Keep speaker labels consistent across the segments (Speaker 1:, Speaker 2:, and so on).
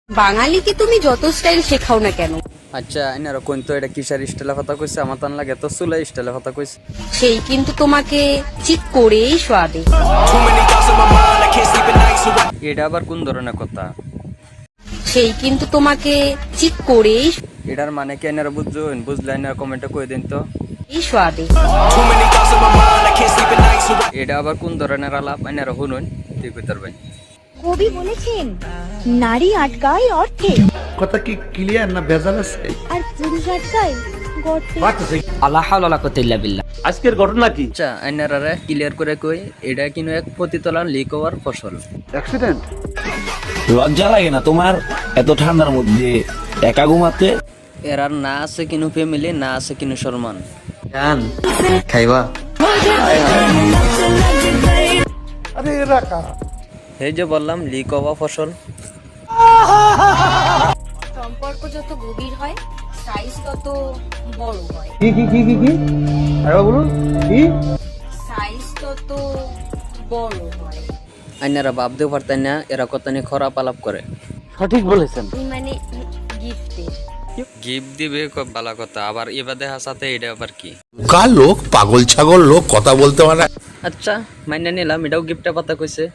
Speaker 1: বাঙালিকে তুমি যত স্টাইল শেখাও না কেন,
Speaker 2: আচ্ছা এনারা কোন তো এটা কিসের স্টাইলে কথা কইছে আমার তান লাগে তো চুলা স্টাইলে কথা কইছে।
Speaker 1: সেই কিন্তু তোমাকে চিট করেই শোয়াবে।
Speaker 2: এটা আবার কোন ধরনের কথা?
Speaker 1: সেই কিন্তু তোমাকে চিট করেই
Speaker 2: এটার মানে কি এনারা বুঝছেন? বুঝলে এনারা কমেন্টে কই দিন তো।
Speaker 1: শোয়াবে।
Speaker 2: এটা আবার কোন ধরনের আলাপ এনারা শুনুন ঠিক কইতার ভাই।
Speaker 3: কবি বলেছেন নারী আটকায় অর্থে
Speaker 4: কথা কি ক্লিয়ার না ভেজাল আছে?
Speaker 3: আর পুরুষ আটকায় গর্তে।
Speaker 5: আল্লাহ হাওলা ওয়ালা কুওয়াতা ইল্লা বিল্লাহ।
Speaker 4: আজকের ঘটনা কি?
Speaker 2: আচ্ছা এনারা ক্লিয়ার করে কই এটা কিন্তু এক প্রতিতলার লিক হওয়ার ফসল।
Speaker 4: অ্যাক্সিডেন্ট?
Speaker 6: লজ্জা লাগে না তোমার এত ঠান্ডার মধ্যে একা ঘুমাতে?
Speaker 2: এরার না আছে কিনু ফ্যামিলি, না আছে কিনু সম্মান।
Speaker 4: জান খাইবা? আরে এরা কা?
Speaker 2: এই যে বললাম লিক হওয়া ফসল।
Speaker 1: সম্পর্ক যত গভীর হয় সাইজ তত বড় হয়।
Speaker 4: কি কি কি কি কি? আরে বলুন কি?
Speaker 1: সাইজ তত বড় হয়।
Speaker 2: এনারা ভাবতেও পারতেন না এরা কত নিয়ে খারাপ আলাপ করে।
Speaker 4: সঠিক বলেছেন।
Speaker 1: মানে গিফটের
Speaker 2: গিফট দিবে খুব ভালো কথা, আবার এবার দেখা সাথে এটা আবার কি?
Speaker 7: কার লোক পাগল ছাগল লোক কথা বলতে পারে।
Speaker 2: আচ্ছা মাইনে নিলাম এটাও গিফটের কথা কইছে।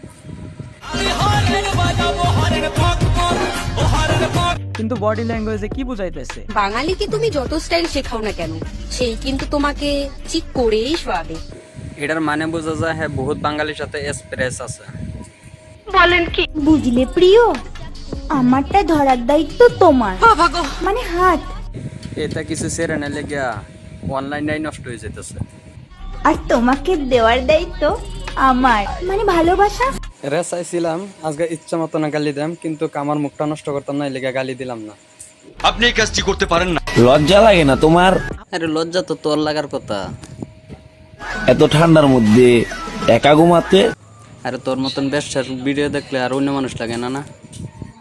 Speaker 5: কিন্তু বডি ল্যাঙ্গুয়েজে কি বুঝাইতেছে?
Speaker 1: বাঙালিকে তুমি যত স্টাইল শেখাও না কেন, সেই কিন্তু তোমাকে চিট করেই শোয়াবে।
Speaker 2: এটার মানে বোঝা যায় হ্যাঁ বহুত বাঙালির সাথে এক্সপ্রেস আছে।
Speaker 3: বুঝলে প্রিয়, আমারটা ধরার দায়িত্ব তোমার, মানে হাত।
Speaker 2: এটা কিছু সেরে না লেগিয়া অনলাইনটাই নষ্ট হয়ে যেতেছে।
Speaker 3: আর তোমাকে দেওয়ার দায়িত্ব আমার, মানে ভালোবাসা।
Speaker 2: এরা চাইছিলাম আজকে ইচ্ছা মতো না গালি দিলাম, কিন্তু আমার মুখটা নষ্ট করতাম না, লেগে গালি দিলাম না।
Speaker 7: আপনি এই কাজটি করতে পারেন না।
Speaker 6: লজ্জা লাগে না তোমার
Speaker 2: আরে লজ্জা তো তোর লাগার কথা।
Speaker 6: এত ঠান্ডার মধ্যে একা ঘুমাতে?
Speaker 2: আরে তোর মতন ব্যবসার ভিডিও দেখলে আর অন্য মানুষ লাগে না না।